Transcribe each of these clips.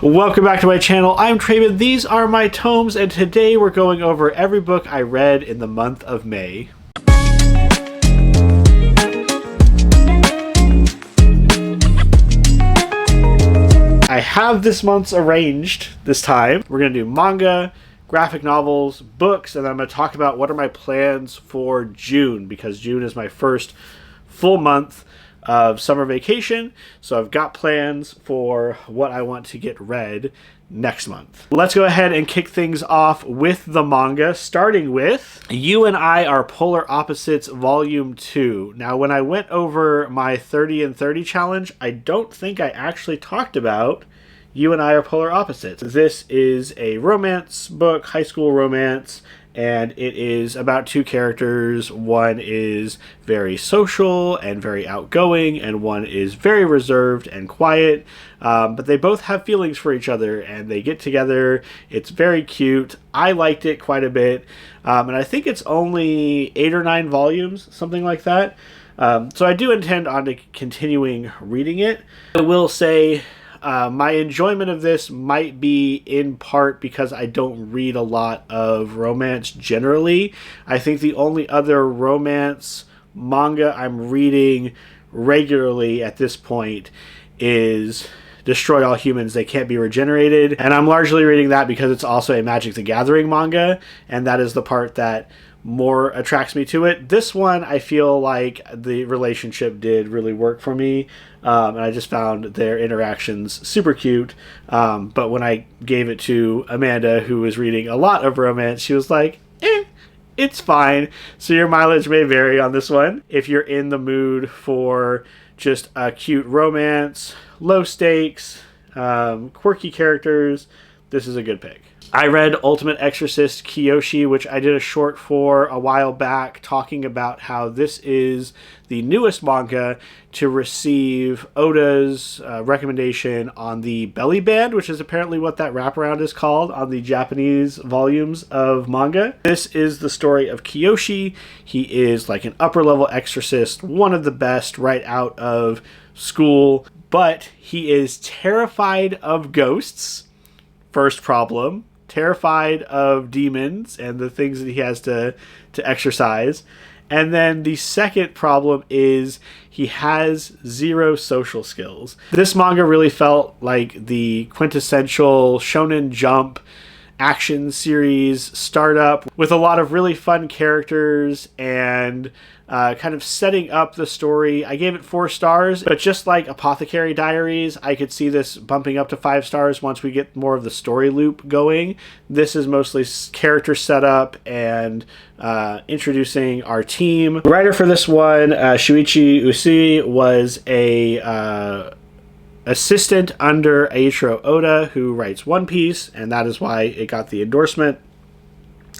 Welcome back to my channel. I'm Traven. These are my tomes, and today we're going over every book I read in the month of May. I have this month's arranged this time. We're going to do manga, graphic novels, books, and then I'm going to talk about what are my plans for June, because June is my first full month of summer vacation, so I've got plans for what I want to get read next month. Let's go ahead and kick things off with the manga, starting with You and I Are Polar Opposites Volume 2. Now, when I went over my 30 and 30 challenge, I don't think I actually talked about You and I Are Polar Opposites. This is a romance book, high school romance, and it is about two characters. One is very social and very outgoing, and one is very reserved and quiet. But they both have feelings for each other, and they get together. It's very cute. I liked it quite a bit. And I think it's only 8 or 9 volumes, something like that. So I do intend on continuing reading it. I will say my enjoyment of this might be in part because I don't read a lot of romance generally. I think the only other romance manga I'm reading regularly at this point is Destroy All Humans, They Can't Be Regenerated. And I'm largely reading that because it's also a Magic the Gathering manga, and that is the part that more attracts me to it. This one, I feel like the relationship did really work for me, and I just found their interactions super cute. But when I gave it to Amanda, who was reading a lot of romance, she was like, it's fine. So your mileage may vary on this one. If you're in the mood for just a cute romance, low stakes, quirky characters, this is a good pick. I read Ultimate Exorcist Kiyoshi, which I did a short for a while back, talking about how this is the newest manga to receive Oda's recommendation on the belly band, which is apparently what that wraparound is called on the Japanese volumes of manga. This is the story of Kiyoshi. He is like an upper level exorcist, one of the best right out of school, but he is terrified of ghosts. First problem. Terrified of demons and the things that he has to exercise. And then the second problem is he has 0 social skills. This manga really felt like the quintessential Shonen Jump action series startup with a lot of really fun characters and kind of setting up the story. I gave it 4 stars, but just like Apothecary Diaries, I could see this bumping up to 5 stars once we get more of the story loop going. This is mostly character setup and introducing our team. The writer for this one, Shuichi Usui, was a assistant under Eiichiro Oda, who writes One Piece, and that is why it got the endorsement.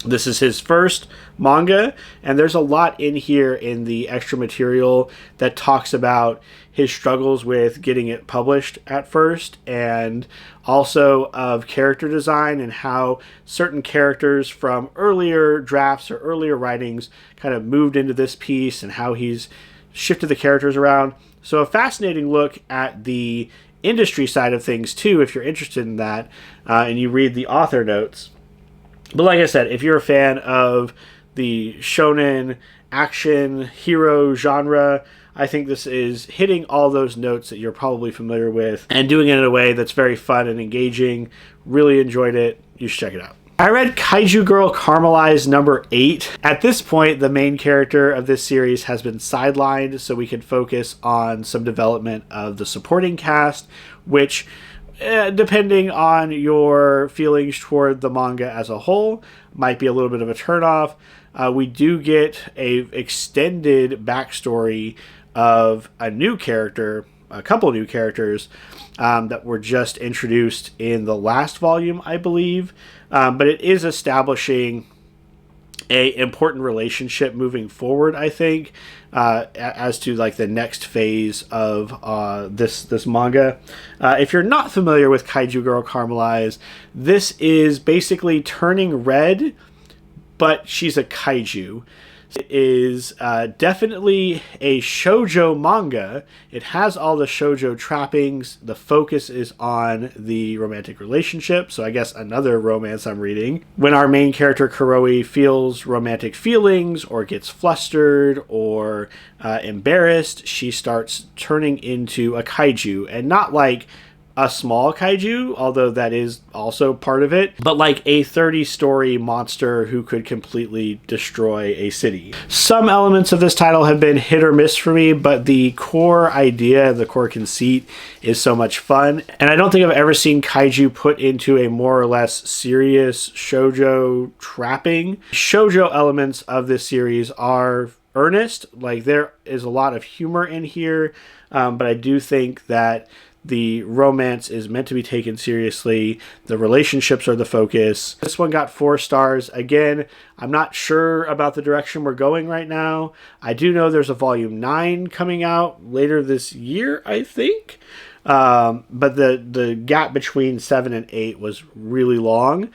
This is his first manga, and there's a lot in here in the extra material that talks about his struggles with getting it published at first, and also of character design and how certain characters from earlier drafts or earlier writings kind of moved into this piece and how he's shifted the characters around. So a fascinating look at the industry side of things too, if you're interested in that, and you read the author notes. But like I said, if you're a fan of the shonen action hero genre, I think this is hitting all those notes that you're probably familiar with and doing it in a way that's very fun and engaging. Really enjoyed it. You should check it out. I read Kaiju Girl Caramelise number 8. At this point, the main character of this series has been sidelined, so we can focus on some development of the supporting cast, which, depending on your feelings toward the manga as a whole, might be a little bit of a turnoff. We do get a extended backstory of a new character, a couple new characters that were just introduced in the last volume, I believe. But it is establishing a important relationship moving forward, I think, as to like the next phase of this manga. If you're not familiar with Kaiju Girl Caramelise, this is basically Turning Red, but she's a kaiju. It is definitely a shoujo manga. It has all the shoujo trappings. The focus is on the romantic relationship, so I guess another romance I'm reading. When our main character Kuroe feels romantic feelings or gets flustered or embarrassed, she starts turning into a kaiju, and not like a small kaiju, although that is also part of it, but like a 30-story monster who could completely destroy a city. Some elements of this title have been hit or miss for me, but the core idea, the core conceit is so much fun, and I don't think I've ever seen kaiju put into a more or less serious shoujo trapping. Shoujo elements of this series are earnest, like there is a lot of humor in here, but I do think that the romance is meant to be taken seriously. The relationships are the focus. This one got 4 stars. Again, I'm not sure about the direction we're going right now. I do know there's a volume 9 coming out later this year, I think. But the gap between 7 and 8 was really long,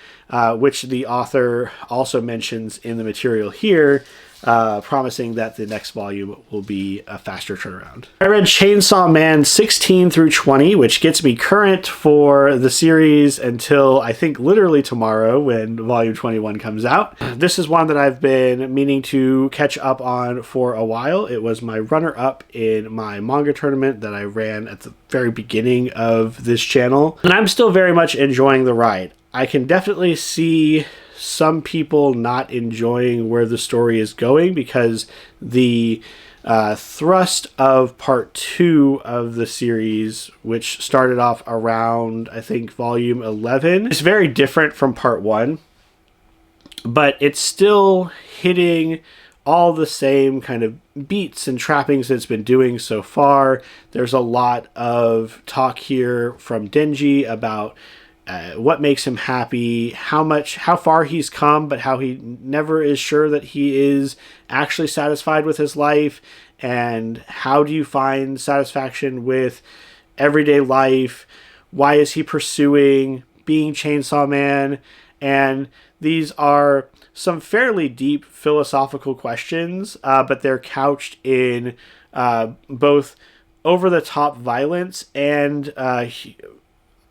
which the author also mentions in the material here, promising that the next volume will be a faster turnaround. I read Chainsaw Man 16 through 20, which gets me current for the series until I think literally tomorrow when volume 21 comes out. This is one that I've been meaning to catch up on for a while. It was my runner-up in my manga tournament that I ran at the very beginning of this channel, and I'm still very much enjoying the ride. I can definitely see some people not enjoying where the story is going because the thrust of part 2 of the series, which started off around, I think, volume 11, is very different from part 1, but it's still hitting all the same kind of beats and trappings that it's been doing so far. There's a lot of talk here from Denji about what makes him happy, how far he's come, but how he never is sure that he is actually satisfied with his life, and how do you find satisfaction with everyday life? Why is he pursuing being Chainsaw Man? And these are some fairly deep philosophical questions, but they're couched in both over-the-top violence and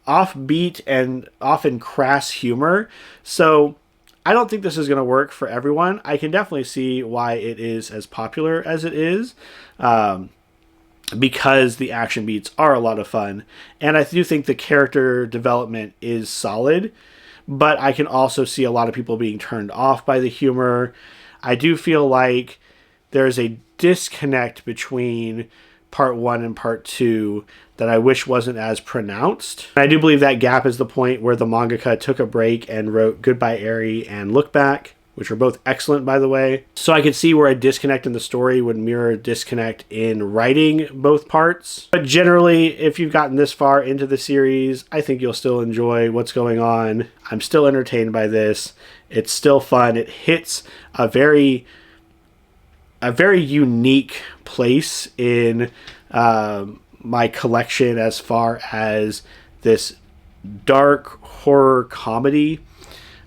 offbeat and often crass humor. So I don't think this is going to work for everyone. I can definitely see why it is as popular as it is, because the action beats are a lot of fun, and I do think the character development is solid, but I can also see a lot of people being turned off by the humor. I do feel like there's a disconnect between part 1 and part 2 that I wish wasn't as pronounced. I do believe that gap is the point where the mangaka took a break and wrote Goodbye Eri and Look Back, which are both excellent, by the way. So I could see where a disconnect in the story would mirror a disconnect in writing both parts. But generally, if you've gotten this far into the series, I think you'll still enjoy what's going on. I'm still entertained by this. It's still fun. It hits a very unique place in my collection as far as this dark horror comedy,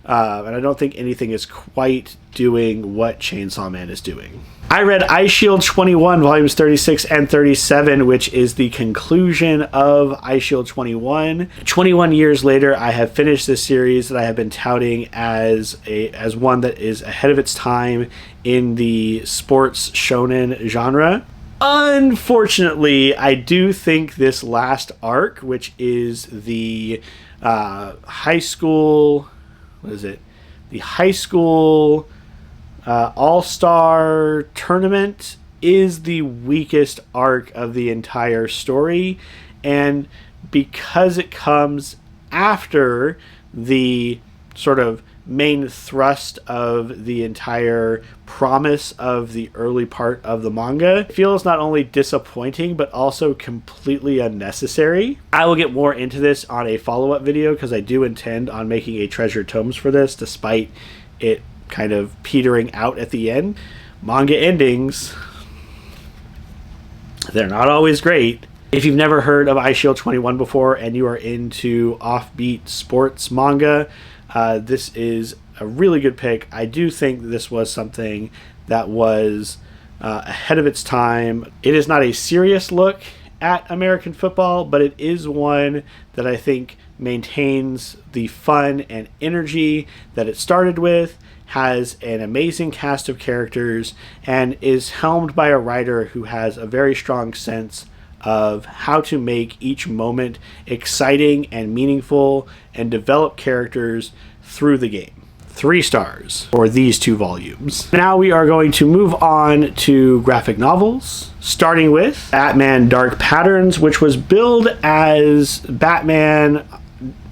and I don't think anything is quite doing what Chainsaw Man is doing. I read Eyeshield 21, volumes 36 and 37, which is the conclusion of Eyeshield 21. 21 years later, I have finished this series that I have been touting as one that is ahead of its time in the sports shonen genre. Unfortunately, I do think this last arc, which is the high school, the high school all-star tournament, is the weakest arc of the entire story, and because it comes after the sort of main thrust of the entire promise of the early part of the manga, it feels not only disappointing but also completely unnecessary. I will get more into this on a follow-up video because I do intend on making a treasure tomes for this, despite it kind of petering out at the end. Manga endings, they're not always great. If you've never heard of Eyeshield 21 before and you are into offbeat sports manga, this is a really good pick. I do think this was something that was ahead of its time. It is not a serious look at American football, but it is one that I think maintains the fun and energy that it started with, has an amazing cast of characters, and is helmed by a writer who has a very strong sense of how to make each moment exciting and meaningful and develop characters through the game. 3 stars for these 2 volumes. Now we are going to move on to graphic novels, starting with Batman Dark Patterns, which was billed as Batman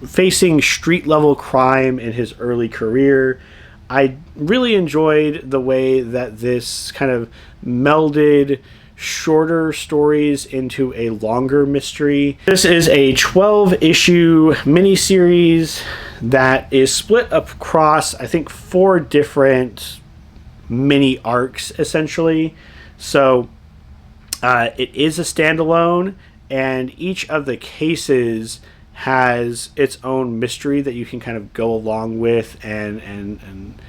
facing street-level crime in his early career. I really enjoyed the way that this kind of melded shorter stories into a longer mystery. This is a 12-issue miniseries that is split across, I think, 4 different mini arcs, essentially. So it is a standalone, and each of the cases has its own mystery that you can kind of go along with and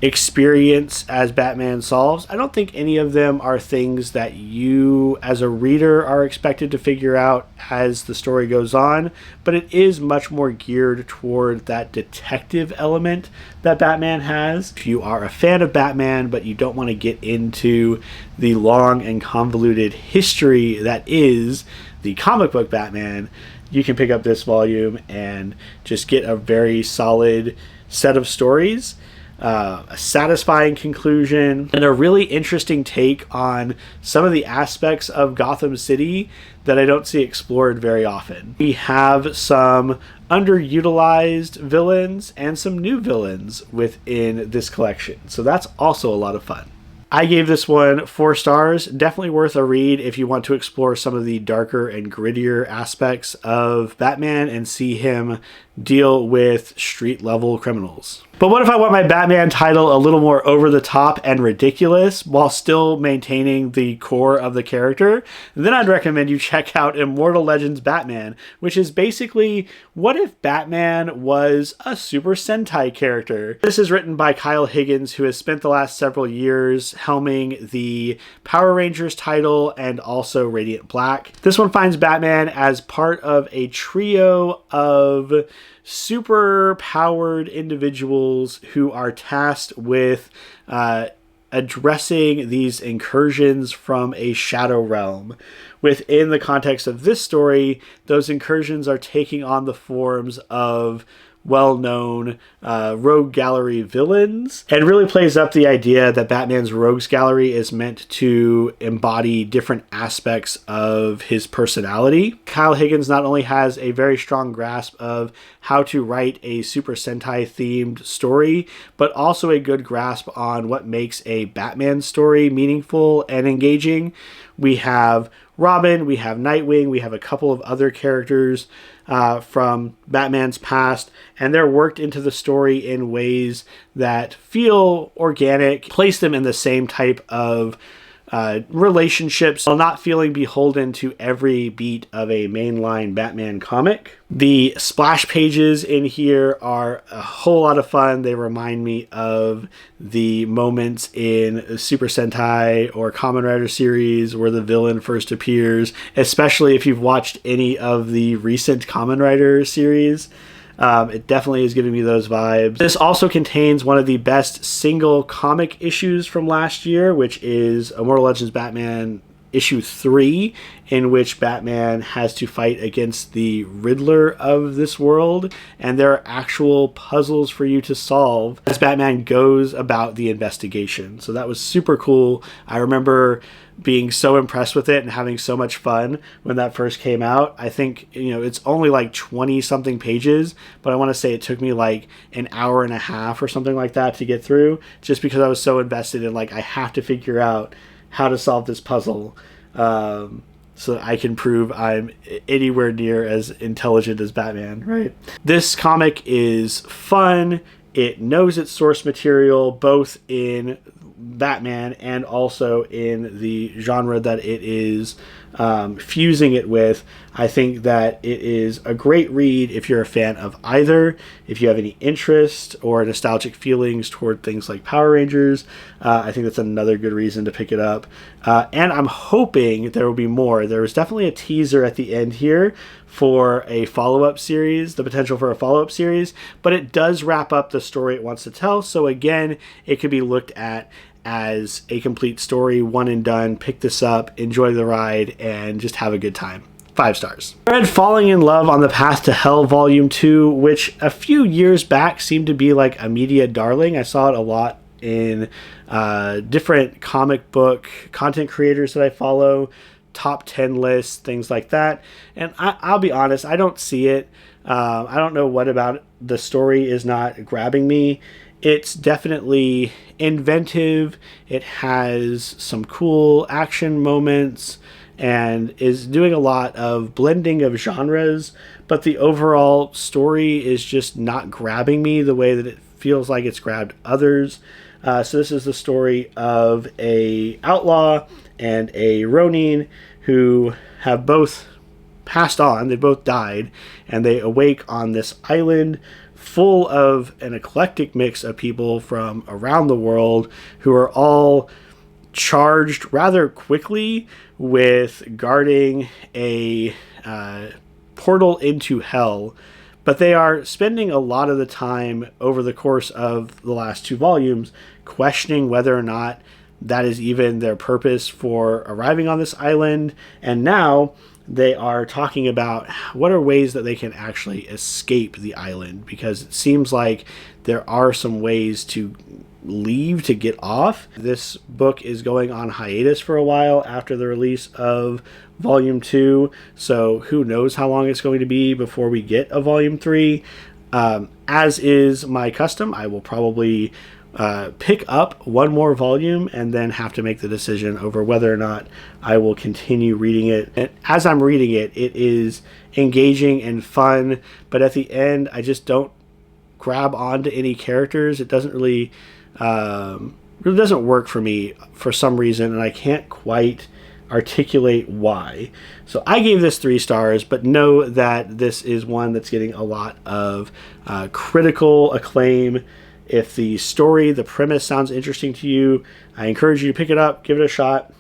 experience as Batman solves. I don't think any of them are things that you as a reader are expected to figure out as the story goes on, but it is much more geared toward that detective element that Batman has. If you are a fan of Batman but you don't want to get into the long and convoluted history that is the comic book Batman, you can pick up this volume and just get a very solid set of stories, a satisfying conclusion, and a really interesting take on some of the aspects of Gotham City that I don't see explored very often. We have some underutilized villains and some new villains within this collection, so that's also a lot of fun. I gave this one 4 stars. Definitely worth a read if you want to explore some of the darker and grittier aspects of Batman and see him deal with street-level criminals. But what if I want my Batman title a little more over the top and ridiculous while still maintaining the core of the character? Then I'd recommend you check out Immortal Legends Batman, which is basically, what if Batman was a Super Sentai character? This is written by Kyle Higgins, who has spent the last several years helming the Power Rangers title and also Radiant Black. This one finds Batman as part of a trio of super powered individuals who are tasked with addressing these incursions from a shadow realm. Within the context of this story, those incursions are taking on the forms of well-known rogue gallery villains, and really plays up the idea that Batman's rogues gallery is meant to embody different aspects of his personality. Kyle Higgins not only has a very strong grasp of how to write a Super Sentai themed story, but also a good grasp on what makes a Batman story meaningful and engaging. We have Robin, we have Nightwing, we have a couple of other characters from Batman's past, and they're worked into the story in ways that feel organic, place them in the same type of relationships while not feeling beholden to every beat of a mainline Batman comic. The splash pages in here are a whole lot of fun. They remind me of the moments in Super Sentai or Kamen Rider series where the villain first appears, especially if you've watched any of the recent Kamen Rider series. It definitely is giving me those vibes. This also contains one of the best single comic issues from last year, which is Immortal Legends Batman issue 3, in which Batman has to fight against the Riddler of this world, and there are actual puzzles for you to solve as Batman goes about the investigation. So that was super cool. I remember being so impressed with it and having so much fun when that first came out. I think, it's only like 20 something pages, but I want to say it took me like an hour and a half or something like that to get through, just because I was so invested in, like, I have to figure out how to solve this puzzle so that I can prove I'm anywhere near as intelligent as Batman, right? This comic is fun. It knows its source material, both in Batman and also in the genre that it is fusing it with. I think that it is a great read if you're a fan of either. If you have any interest or nostalgic feelings toward things like Power Rangers, I think that's another good reason to pick it up. And I'm hoping there will be more. There was definitely a teaser at the end here for a follow-up series, the potential for a follow-up series, but it does wrap up the story it wants to tell. So again, it could be looked at as a complete story, one and done. Pick this up, enjoy the ride, and just have a good time. 5 stars. I read Falling in Love on the Path to Hell Volume 2, which a few years back seemed to be like a media darling. I saw it a lot in different comic book content creators that I follow, top 10 lists, things like that. And I'll be honest, I don't see it. I don't know what about the story is not grabbing me. It's definitely inventive. It has some cool action moments and is doing a lot of blending of genres, but the overall story is just not grabbing me the way that it feels like it's grabbed others. So this is the story of a outlaw and a Ronin who have both passed on. They both died, and they awake on this island full of an eclectic mix of people from around the world who are all charged rather quickly with guarding a portal into hell. But they are spending a lot of the time over the course of the last 2 volumes questioning whether or not that is even their purpose for arriving on this island. And now they are talking about what are ways that they can actually escape the island, because it seems like there are some ways to leave, to get off. This book is going on hiatus for a while after the release of Volume 2, so who knows how long it's going to be before we get a Volume 3. As is my custom, I will probably pick up one more volume and then have to make the decision over whether or not I will continue reading it. And as I'm reading it, it is engaging and fun, but at the end, I just don't grab onto any characters. It doesn't really doesn't work for me for some reason, and I can't quite articulate why. So I gave this 3 stars, but know that this is one that's getting a lot of critical acclaim. If the story, the premise sounds interesting to you, I encourage you to pick it up, give it a shot,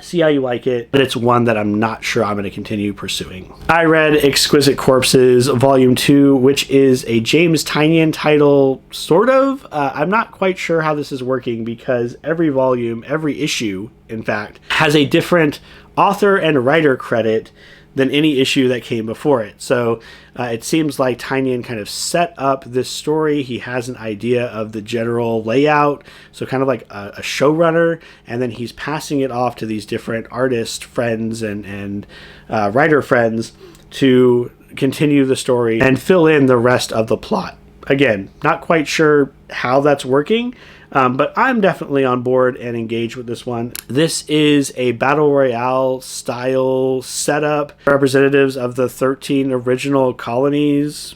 see how you like it, but it's one that I'm not sure I'm going to continue pursuing. I read Exquisite Corpses Volume 2, which is a James Tynion title, sort of. I'm not quite sure how this is working because every volume, every issue, in fact, has a different author and writer credit than any issue that came before it. So it seems like Tynion kind of set up this story. He has an idea of the general layout, so kind of like a showrunner, and then he's passing it off to these different artist friends and writer friends to continue the story and fill in the rest of the plot. Again, not quite sure how that's working, but I'm definitely on board and engaged with this one. This is a Battle Royale style setup. Representatives of the 13 original colonies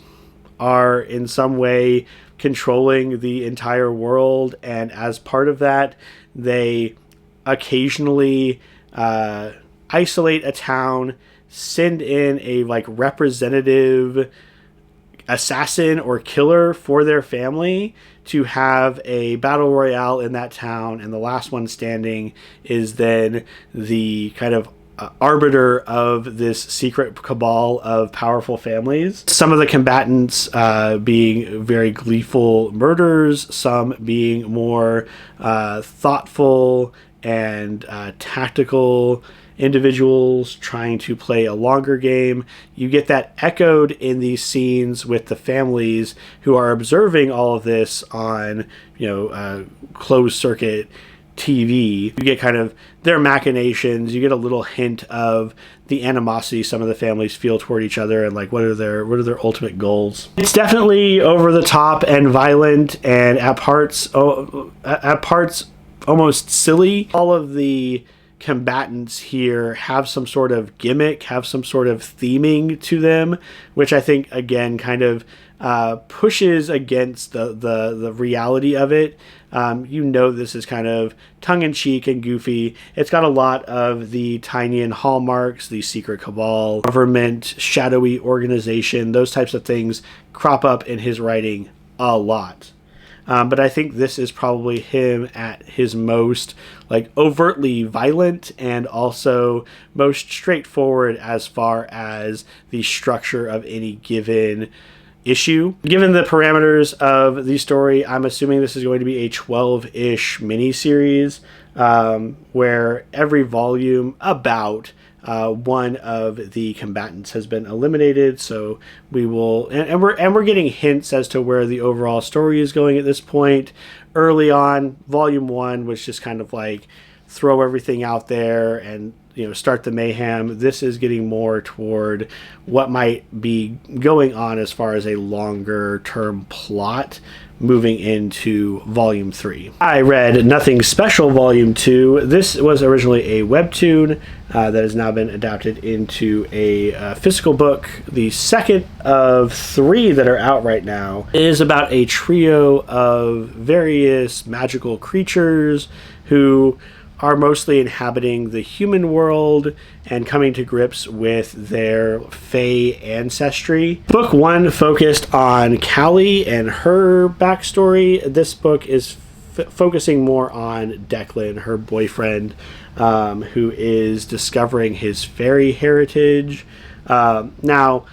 are in some way controlling the entire world, and as part of that, they occasionally isolate a town, send in a representative assassin or killer for their family to have a battle royale in that town, and the last one standing is then the kind of arbiter of this secret cabal of powerful families. Some of the combatants being very gleeful murderers, some being more thoughtful and tactical individuals trying to play a longer game. You get that echoed in these scenes with the families who are observing all of this on, closed circuit TV. You get kind of their machinations. You get a little hint of the animosity some of the families feel toward each other, and what are their ultimate goals. It's definitely over the top and violent, and at parts almost silly. All of the combatants here have some sort of gimmick, have some sort of theming to them, which I think, again, kind of pushes against the reality of it. This is kind of tongue-in-cheek and goofy. It's got a lot of the Tynian hallmarks, the secret cabal, government, shadowy organization, those types of things crop up in his writing a lot. But I think this is probably him at his most overtly violent and also most straightforward as far as the structure of any given issue. Given the parameters of the story, I'm assuming this is going to be a 12-ish miniseries where every volume about one of the combatants has been eliminated. So we will, and we're getting hints as to where the overall story is going at this point. Early on, volume 1 was just kind of throw everything out there and start the mayhem. This is getting more toward what might be going on as far as a longer term plot moving into volume 3. I read Nothing Special volume 2. This was originally a webtoon that has now been adapted into a physical book. The second of 3 that are out right now is about a trio of various magical creatures who are mostly inhabiting the human world and coming to grips with their Fae ancestry. Book 1 focused on Callie and her backstory. This book is focusing more on Declan, her boyfriend, who is discovering his fairy heritage. Now,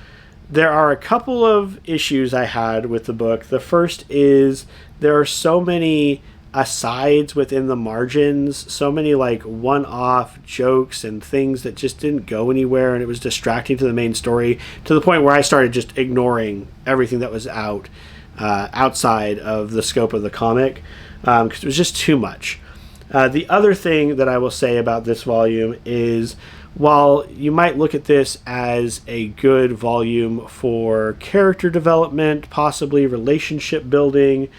there are a couple of issues I had with the book. The first is there are so many asides within the margins, so many one-off jokes and things that just didn't go anywhere, and it was distracting to the main story to the point where I started just ignoring everything that was outside of the scope of the comic because it was just too much. The other thing that I will say about this volume is, while you might look at this as a good volume for character development, possibly relationship building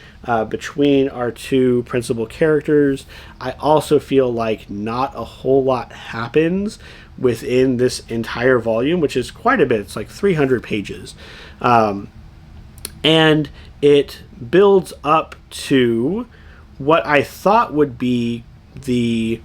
between our two principal characters, I also feel like not a whole lot happens within this entire volume, which is quite a bit. It's 300 pages. And it builds up to what I thought would be the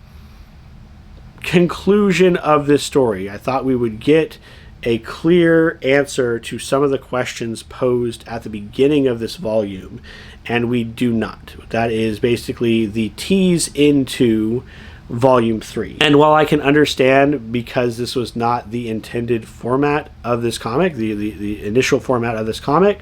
conclusion of this story. I thought we would get a clear answer to some of the questions posed at the beginning of this volume, and we do not. That is basically the tease into volume 3. And while I can understand, because this was not the intended format of this comic, the initial format of this comic,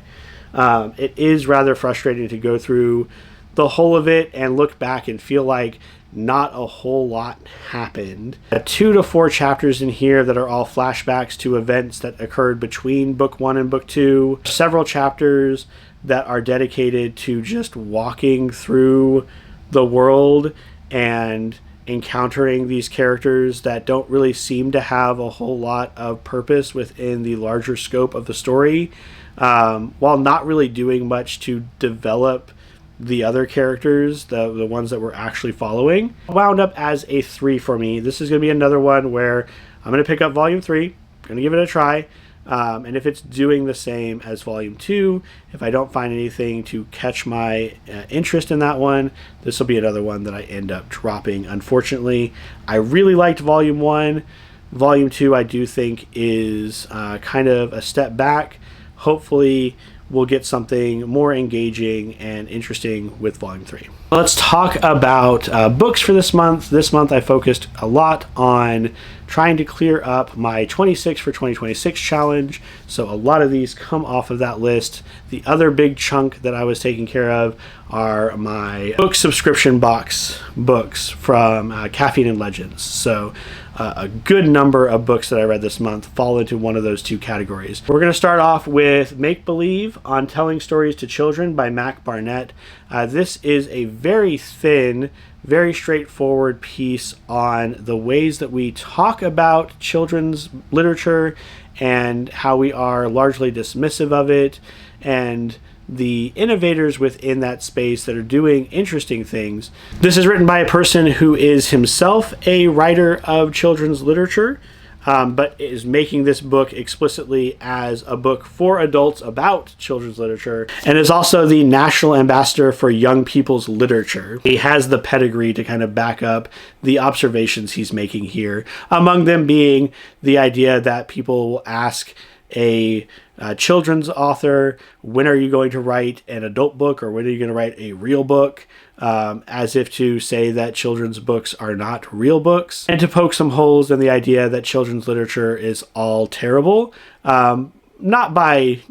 it is rather frustrating to go through the whole of it and look back and feel like not a whole lot happened. 2 to 4 chapters in here that are all flashbacks to events that occurred between book 1 and book 2. Several chapters that are dedicated to just walking through the world and encountering these characters that don't really seem to have a whole lot of purpose within the larger scope of the story, while not really doing much to develop the other characters, the ones that we're actually following. Wound up as a 3 for me. This is going to be another one where I'm going to pick up volume 3, going to give it a try, and if it's doing the same as volume 2, if I don't find anything to catch my interest in that one, this will be another one that I end up dropping, unfortunately. I really liked volume 1. Volume 2 I do think is kind of a step back. Hopefully we'll get something more engaging and interesting with volume 3. Let's talk about books for this month. This month I focused a lot on trying to clear up my 26 for 2026 challenge. So a lot of these come off of that list. The other big chunk that I was taking care of are my book subscription box books from Caffeine and Legends. So a good number of books that I read this month fall into one of those two categories. We're going to start off with Make Believe on Telling Stories to Children by Mac Barnett. This is a very thin, very straightforward piece on the ways that we talk about children's literature and how we are largely dismissive of it, and the innovators within that space that are doing interesting things. This is written by a person who is himself a writer of children's literature, but is making this book explicitly as a book for adults about children's literature, and is also the national ambassador for young people's literature. He has the pedigree to kind of back up the observations he's making here, among them being the idea that people will ask a children's author, when are you going to write an adult book, or when are you going to write a real book, as if to say that children's books are not real books, and to poke some holes in the idea that children's literature is all terrible. Not by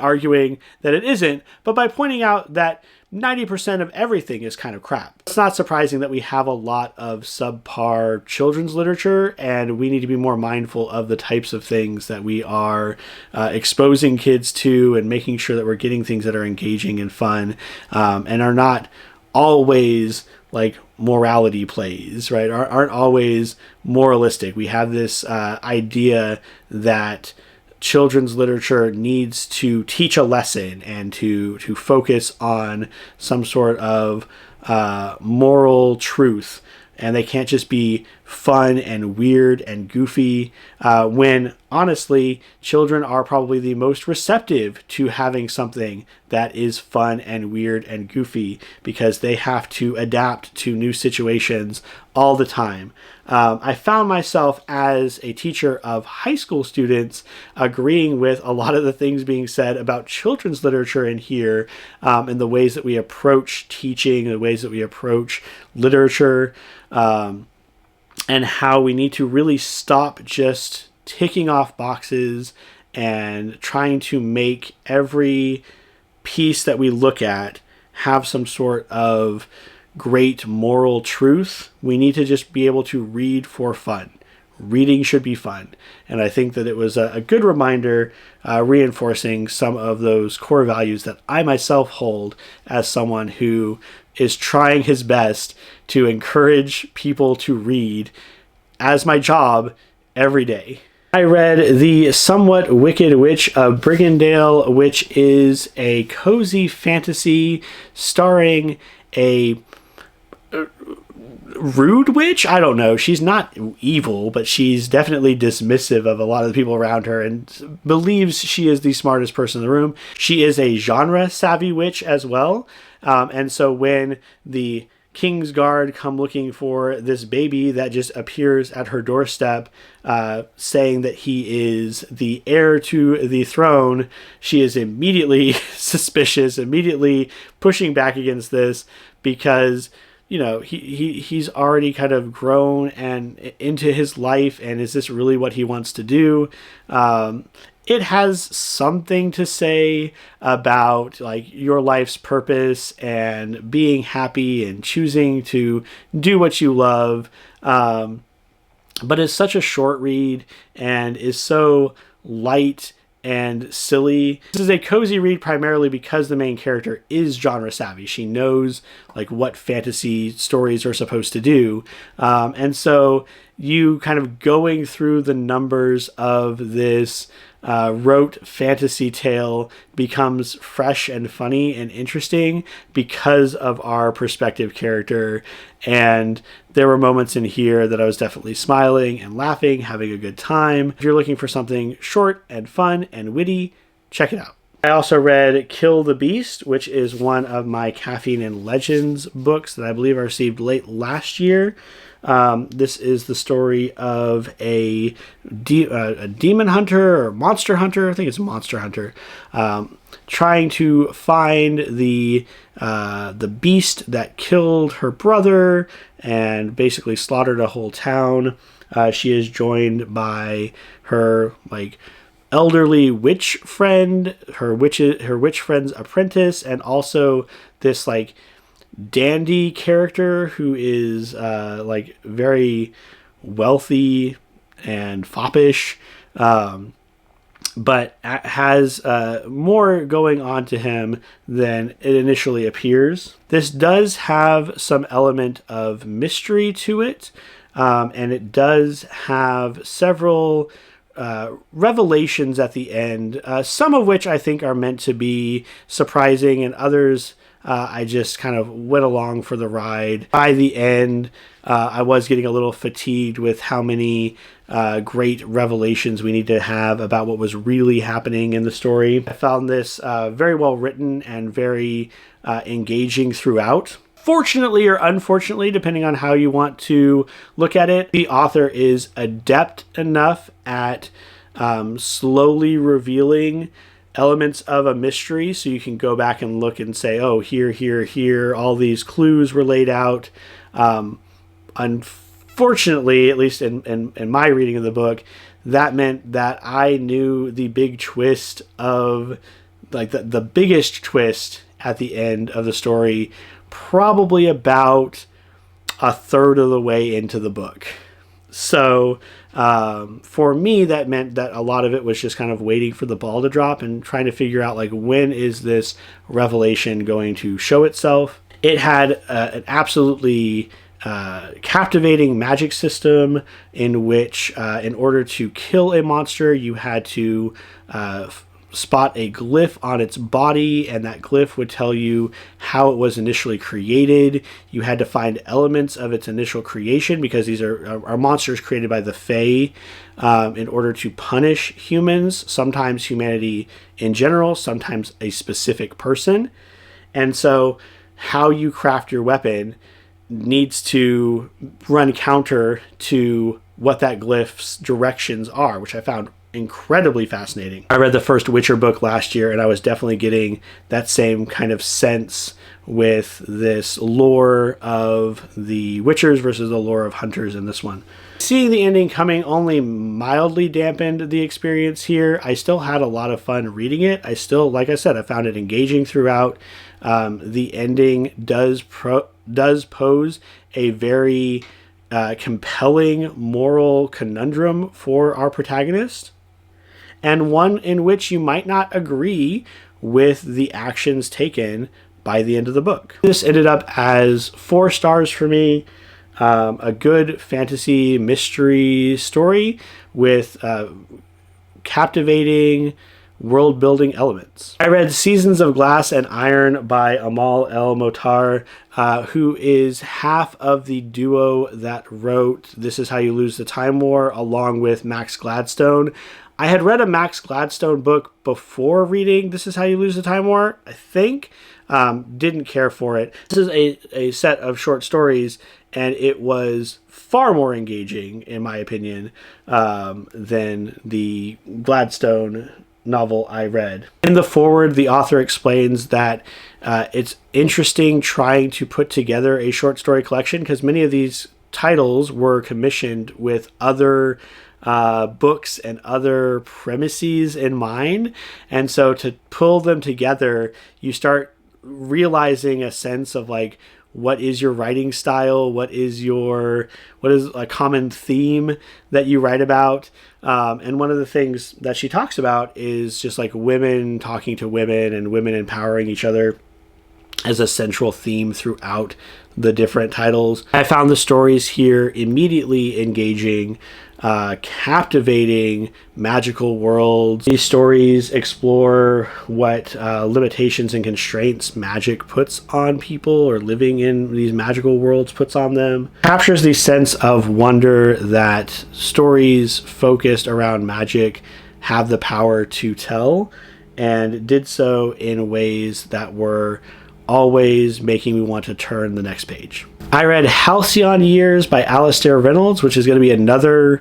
arguing that it isn't, but by pointing out that 90% of everything is kind of crap. It's not surprising that we have a lot of subpar children's literature, and we need to be more mindful of the types of things that we are exposing kids to, and making sure that we're getting things that are engaging and fun, and are not always like morality plays, right? Aren't always moralistic. We have this idea that children's literature needs to teach a lesson and to focus on some sort of moral truth, and they can't just be fun and weird and goofy, when honestly children are probably the most receptive to having something that is fun and weird and goofy, because they have to adapt to new situations all the time. I found myself as a teacher of high school students agreeing with a lot of the things being said about children's literature in here, and the ways that we approach teaching, the ways that we approach literature, and how we need to really stop just ticking off boxes and trying to make every piece that we look at have some sort of great moral truth. We need to just be able to read for fun. Reading should be fun. And I think that it was a good reminder, reinforcing some of those core values that I myself hold as someone who is trying his best to encourage people to read as my job every day. I read The Somewhat Wicked Witch of Brigandale, which is a cozy fantasy starring a rude witch. I don't know. She's not evil, but she's definitely dismissive of a lot of the people around her and believes she is the smartest person in the room. She is a genre savvy witch as well. And so when the King's Guard come looking for this baby that just appears at her doorstep, saying that he is the heir to the throne, she is immediately suspicious, immediately pushing back against this, because you know, he's already kind of grown and into his life, and is this really what he wants to do? It has something to say about like your life's purpose and being happy and choosing to do what you love. But it's such a short read and is so light and silly. This is a cozy read primarily because the main character is genre savvy. She knows like what fantasy stories are supposed to do. And so you kind of going through the numbers of this rote fantasy tale becomes fresh and funny and interesting because of our perspective character. And there were moments in here that I was definitely smiling and laughing, having a good time. If you're looking for something short and fun and witty, check it out. I also read Kill the Beast, which is one of my Caffeine and Legends books that I believe I received late last year. This is the story of a demon hunter or monster hunter. I think it's a monster hunter, trying to find the beast that killed her brother and basically slaughtered a whole town. She is joined by her like elderly witch friend, her witch friend's apprentice, and also this like dandy character who is like very wealthy and foppish, but has more going on to him than it initially appears. This does have some element of mystery to it, and it does have several revelations at the end, some of which I think are meant to be surprising, and others I just kind of went along for the ride. By the end, I was getting a little fatigued with how many great revelations we need to have about what was really happening in the story. I found this very well written and very engaging throughout. Fortunately or unfortunately, depending on how you want to look at it, the author is adept enough at slowly revealing elements of a mystery, so you can go back and look and say, oh, here, all these clues were laid out. Unfortunately, at least in my reading of the book, that meant that I knew the big twist of, like, the biggest twist at the end of the story probably about a third of the way into the book. So for me, that meant that a lot of it was just kind of waiting for the ball to drop and trying to figure out, like, when is this revelation going to show itself. It had an absolutely captivating magic system in which in order to kill a monster, you had to spot a glyph on its body, and that glyph would tell you how it was initially created. You had to find elements of its initial creation, because these are monsters created by the Fae in order to punish humans, sometimes humanity in general, sometimes a specific person. And so how you craft your weapon needs to run counter to what that glyph's directions are, which I found incredibly fascinating. I read the first Witcher book last year, and I was definitely getting that same kind of sense with this lore of the Witchers versus the lore of Hunters in this one. Seeing the ending coming only mildly dampened the experience here. I still had a lot of fun reading it. I still, like I said, I found it engaging throughout. The ending does pose a very compelling moral conundrum for our protagonist, and one in which you might not agree with the actions taken by the end of the book. This ended up as 4 stars for me. A good fantasy mystery story with captivating world-building elements. I read Seasons of Glass and Iron by Amal El Motar, who is half of the duo that wrote This Is How You Lose the Time War, along with Max Gladstone. I had read a Max Gladstone book before reading This Is How You Lose the Time War, I think. Didn't care for it. This is a set of short stories, and it was far more engaging, in my opinion, than the Gladstone novel I read. In the foreword, the author explains that it's interesting trying to put together a short story collection, because many of these titles were commissioned with other books and other premises in mind, and so to pull them together, you start realizing a sense of, like, what is your writing style, what is a common theme that you write about. And one of the things that she talks about is just, like, women talking to women and women empowering each other as a central theme throughout the different titles. I found the stories here immediately engaging, captivating, magical worlds. These stories explore what limitations and constraints magic puts on people, or living in these magical worlds puts on them. Captures the sense of wonder that stories focused around magic have the power to tell, and did so in ways that were always making me want to turn the next page. I read Halcyon Years by Alastair Reynolds, which is going to be another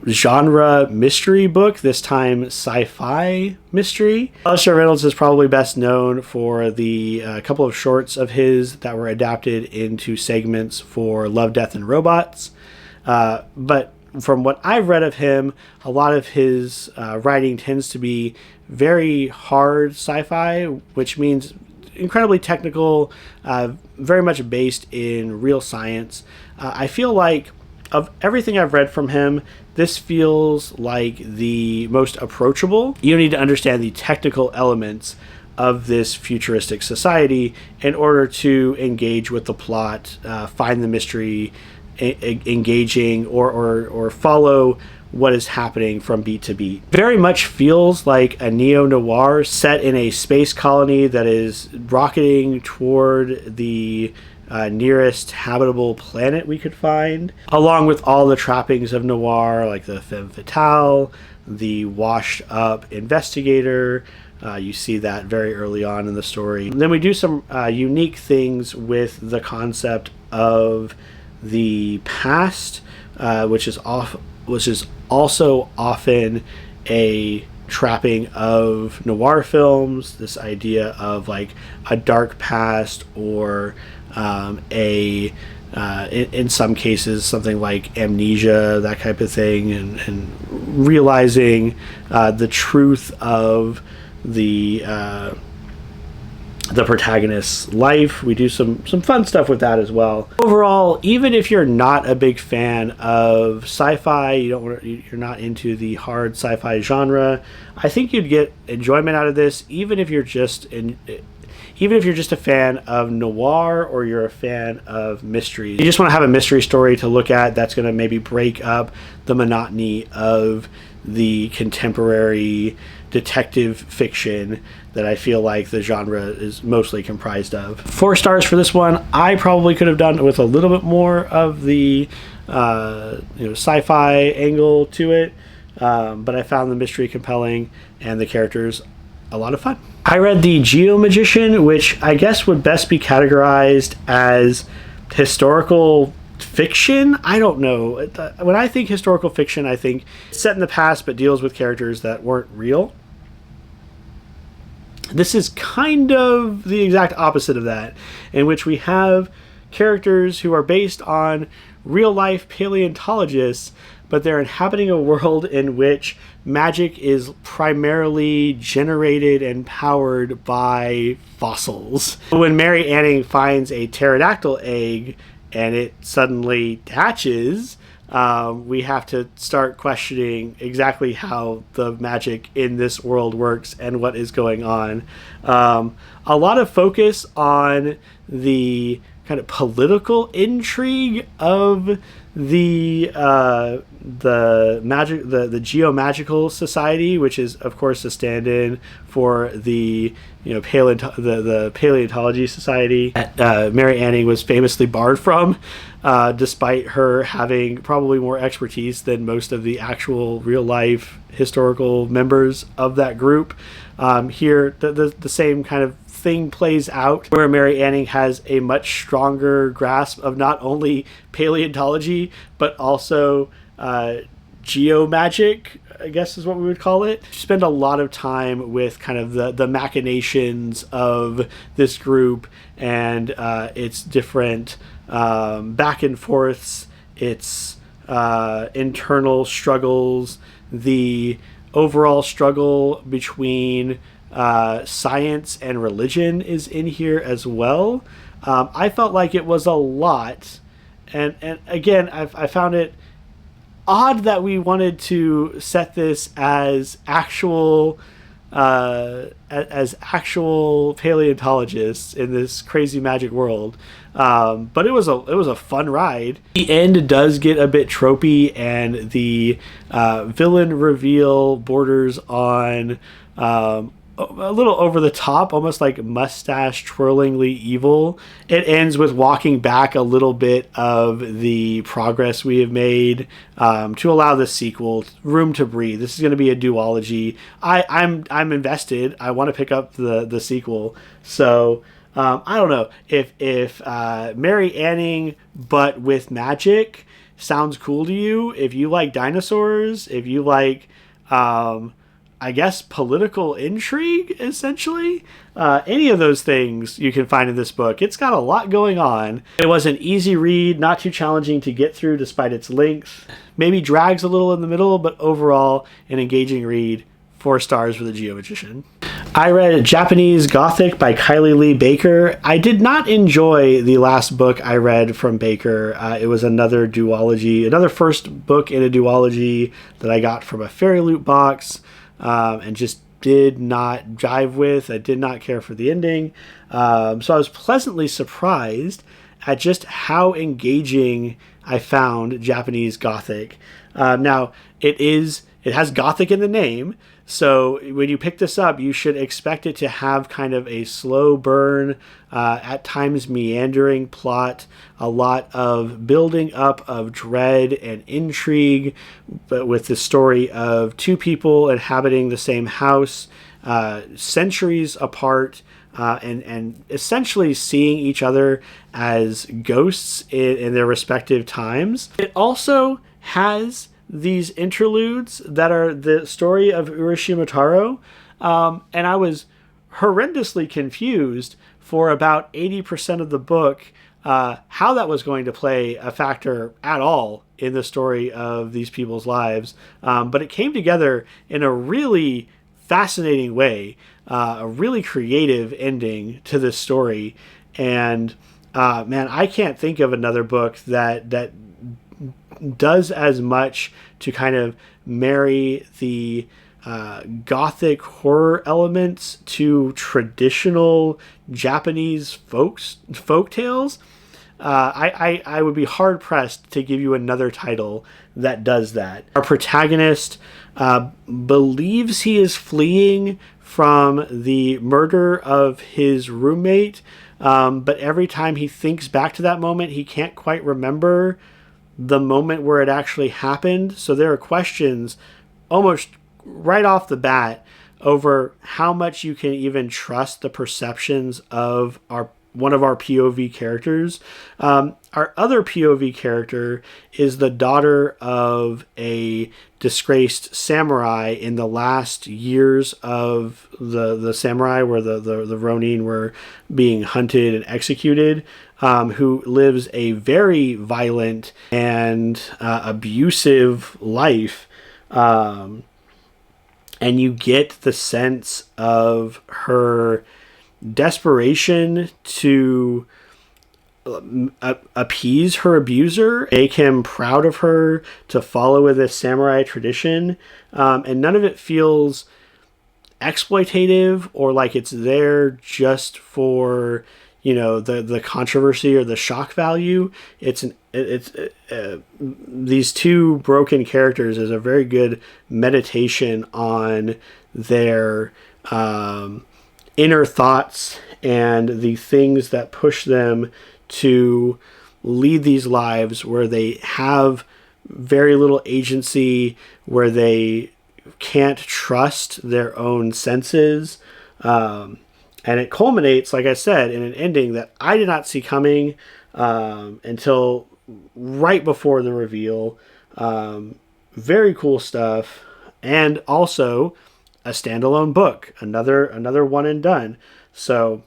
genre mystery book, this time sci-fi mystery. Alastair Reynolds is probably best known for the couple of shorts of his that were adapted into segments for Love, Death, and Robots. But from what I've read of him, a lot of his writing tends to be very hard sci-fi, which means incredibly technical, very much based in real science. I feel like of everything I've read from him, this feels like the most approachable. You need to understand the technical elements of this futuristic society in order to engage with the plot, find the mystery engaging, or follow what is happening from beat to beat. Very much feels like a neo-noir set in a space colony that is rocketing toward the nearest habitable planet we could find, along with all the trappings of noir, like the femme fatale, the washed up investigator. You see that very early on in the story. And then we do some unique things with the concept of the past, which is also often a trapping of noir films. This idea of like a dark past, or in some cases something like amnesia, that type of thing, and realizing the truth of the protagonist's life. We do some fun stuff with that as well. Overall, even if you're not a big fan of sci-fi, you're not into the hard sci-fi genre, I think you'd get enjoyment out of this, even if you're just a fan of noir, or you're a fan of mystery. You just want to have a mystery story to look at that's going to maybe break up the monotony of the contemporary detective fiction that I feel like the genre is mostly comprised of. 4 stars for this one. I probably could have done with a little bit more of the sci-fi angle to it, but I found the mystery compelling and the characters a lot of fun. I read the Geomagician, which I guess would best be categorized as historical fiction. I don't know. When I think historical fiction, I think set in the past but deals with characters that weren't real. This is kind of the exact opposite of that, in which we have characters who are based on real-life paleontologists, but they're inhabiting a world in which magic is primarily generated and powered by fossils. When Mary Anning finds a pterodactyl egg and it suddenly hatches, we have to start questioning exactly how the magic in this world works and what is going on. A lot of focus on the kind of political intrigue of the Geomagical Society, which is of course a stand-in for the the Paleontology Society that Mary Anning was famously barred from, despite her having probably more expertise than most of the actual real-life historical members of that group. Here, the same kind of thing plays out, where Mary Anning has a much stronger grasp of not only paleontology but also geomagic, I guess is what we would call it. Spend a lot of time with kind of the machinations of this group and its different back and forths, its internal struggles, the overall struggle between science and religion is in here as well. I felt like it was a lot, and again, I found it odd that we wanted to set this as actual paleontologists in this crazy magic world. But it was a fun ride. The end does get a bit tropey, and the villain reveal borders on a little over the top, almost like mustache twirlingly evil. It ends with walking back a little bit of the progress we have made to allow the sequel room to breathe. This is going to be a duology. I'm invested. I want to pick up the sequel. So I don't know if Mary Anning but with magic sounds cool to you. If you like dinosaurs, if you like I guess political intrigue, essentially. Any of those things you can find in this book. It's got a lot going on. It was an easy read, not too challenging to get through despite its length. Maybe drags a little in the middle, but overall an engaging read. 4 stars for the Geomagician. I read Japanese Gothic by Kylie Lee Baker. I did not enjoy the last book I read from Baker. It was another duology, another first book in a duology that I got from a Fairy Loot box. And just did not jive with. I did not care for the ending. So I was pleasantly surprised at just how engaging I found Japanese Gothic. Now, it has Gothic in the name, so when you pick this up, you should expect it to have kind of a slow burn, at times meandering plot, a lot of building up of dread and intrigue, but with the story of two people inhabiting the same house, centuries apart, and essentially seeing each other as ghosts in their respective times. It also has these interludes that are the story of Urashima Taro, and I was horrendously confused for about 80% of the book how that was going to play a factor at all in the story of these people's lives. But it came together in a really fascinating way, a really creative ending to this story. And man, I can't think of another book that does as much to kind of marry the Gothic horror elements to traditional Japanese folk tales. I would be hard pressed to give you another title that does that. Our protagonist believes he is fleeing from the murder of his roommate, but every time he thinks back to that moment, he can't quite remember the moment where it actually happened. So there are questions almost right off the bat over how much you can even trust the perceptions of one of our POV characters. Our other POV character is the daughter of a disgraced samurai in the last years of the samurai, where the Ronin were being hunted and executed, who lives a very violent and abusive life. And you get the sense of her desperation to appease her abuser, make him proud of her, to follow with this samurai tradition, and none of it feels exploitative or like it's there just for, you know, the controversy or the shock value. These two broken characters is a very good meditation on their inner thoughts and the things that push them to lead these lives where they have very little agency, where they can't trust their own senses. And it culminates, like I said, in an ending that I did not see coming until right before the reveal. Very cool stuff. And also a standalone book, another one and done. So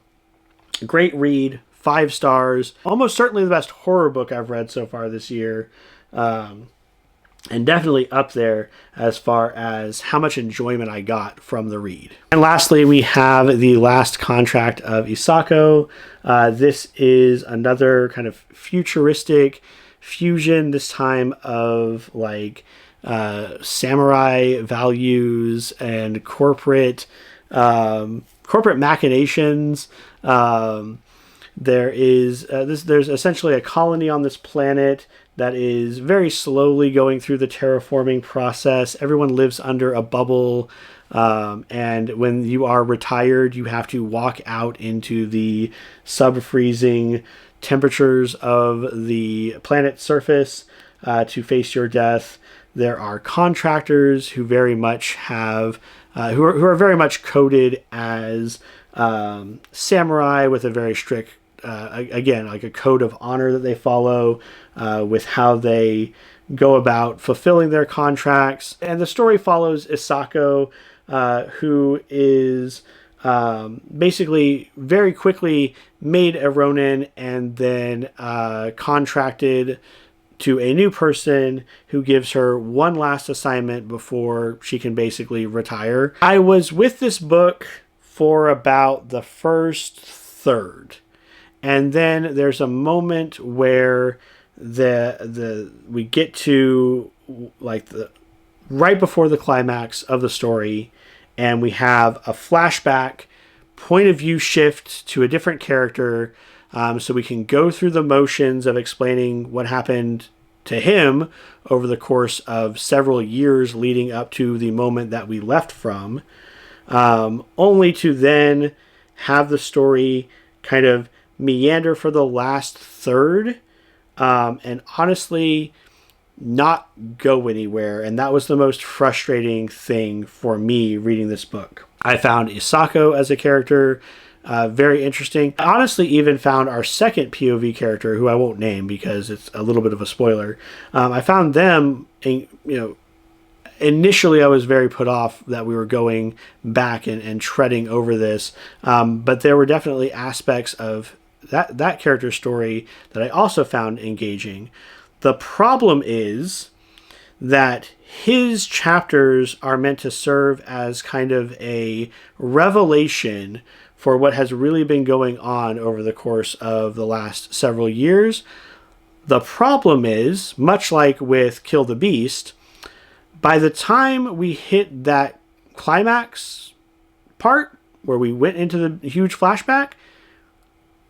great read, 5 stars, almost certainly the best horror book I've read so far this year. And definitely up there as far as how much enjoyment I got from the read. And lastly, we have The Last Contract of Isako. This is another kind of futuristic fusion, this time of like samurai values and corporate machinations. There's essentially a colony on this planet that is very slowly going through the terraforming process. Everyone lives under a bubble, and when you are retired, you have to walk out into the sub-freezing temperatures of the planet's surface to face your death. There are contractors who very much have, who are very much coded as samurai with a very strict, again, like a code of honor that they follow with how they go about fulfilling their contracts. And the story follows Isako, who is basically very quickly made a Ronin and then contracted to a new person who gives her one last assignment before she can basically retire. I was with this book for about the first third, and then there's a moment where we get to like the right before the climax of the story, and we have a flashback point of view shift to a different character so we can go through the motions of explaining what happened to him over the course of several years leading up to the moment that we left from, only to then have the story kind of meander for the last third, and honestly not go anywhere. And that was the most frustrating thing for me reading this book. I found Isako as a character very interesting. I honestly even found our second POV character, who I won't name because it's a little bit of a spoiler. I found them, initially I was very put off that we were going back and treading over this, but there were definitely aspects of that character's story that I also found engaging. The problem is that his chapters are meant to serve as kind of a revelation for what has really been going on over the course of the last several years. The problem is, much like with Kill the Beast, by the time we hit that climax part where we went into the huge flashback,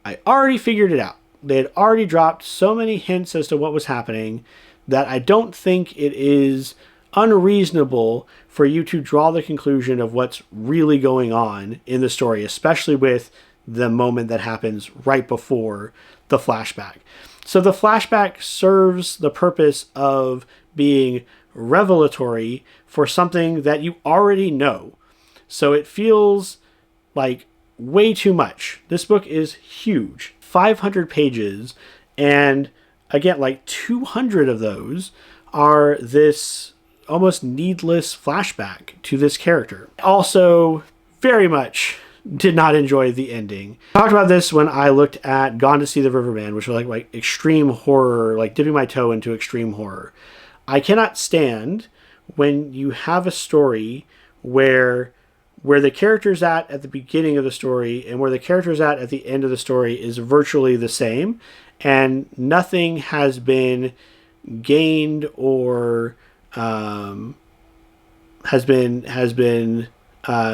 I already figured it out. They had already dropped so many hints as to what was happening that I don't think it is unreasonable for you to draw the conclusion of what's really going on in the story, especially with the moment that happens right before the flashback. So the flashback serves the purpose of being revelatory for something that you already know. So it feels like way too much. This book is huge, 500 pages, and again, like 200 of those are this almost needless flashback to this character. Also, very much did not enjoy the ending. I talked about this when I looked at Gone to See the Riverman, which was like extreme horror, like dipping my toe into extreme horror. I cannot stand when you have a story where the character's at the beginning of the story and where the character's at the end of the story is virtually the same, and nothing has been gained or has been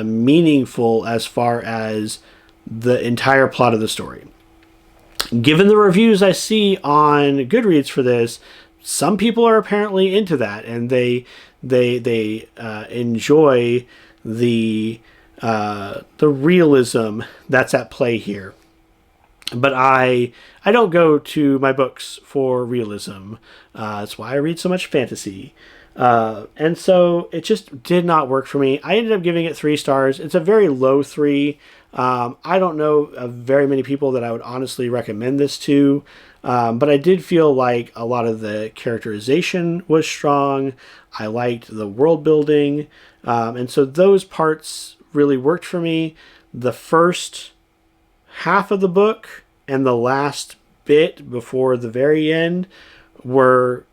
meaningful as far as the entire plot of the story. Given the reviews I see on Goodreads for this, some people are apparently into that, and they enjoy the realism that's at play here. But I don't go to my books for realism. That's why I read so much fantasy. And so it just did not work for me. I ended up giving it 3 stars. It's a very low 3. I don't know of very many people that I would honestly recommend this to. But I did feel like a lot of the characterization was strong. I liked the world building. And so those parts really worked for me. The first half of the book and the last bit before the very end were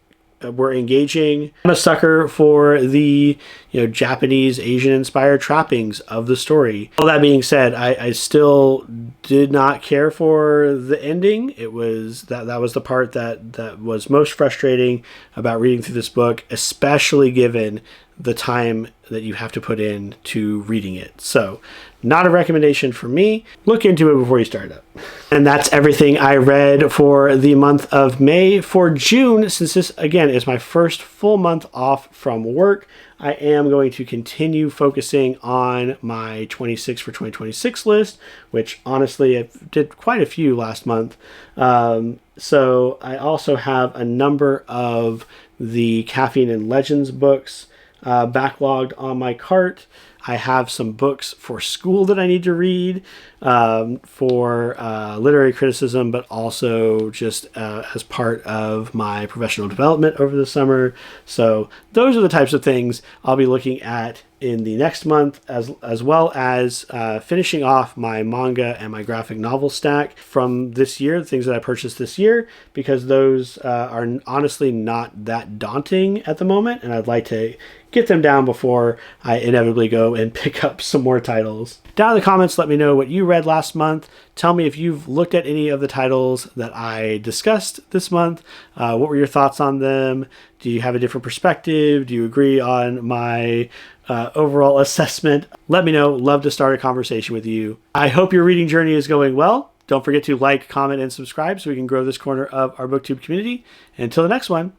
engaging. I'm a sucker for the Japanese Asian inspired trappings of the story. All that being said, I still did not care for the ending. It was that was the part that was most frustrating about reading through this book, especially given the time that you have to put in to reading it. So not a recommendation for me. Look into it before you start it. And that's everything I read for the month of May. For June, since this again is my first full month off from work, I am going to continue focusing on my 26 for 2026 list, which honestly I did quite a few last month. So I also have a number of the Caffeine and Legends books backlogged on my cart. I have some books for school that I need to read for literary criticism, but also just as part of my professional development over the summer. So those are the types of things I'll be looking at in the next month, as well as finishing off my manga and my graphic novel stack from this year, the things that I purchased this year, because those are honestly not that daunting at the moment, and I'd like to get them down before I inevitably go and pick up some more titles. Down in the comments, let me know what you read last month. Tell me if you've looked at any of the titles that I discussed this month. What were your thoughts on them? Do you have a different perspective? Do you agree on my overall assessment? Let me know. Love to start a conversation with you. I hope your reading journey is going well, Don't forget to like, comment, and subscribe so we can grow this corner of our BookTube community. And until the next one,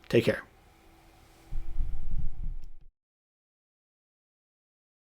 take care.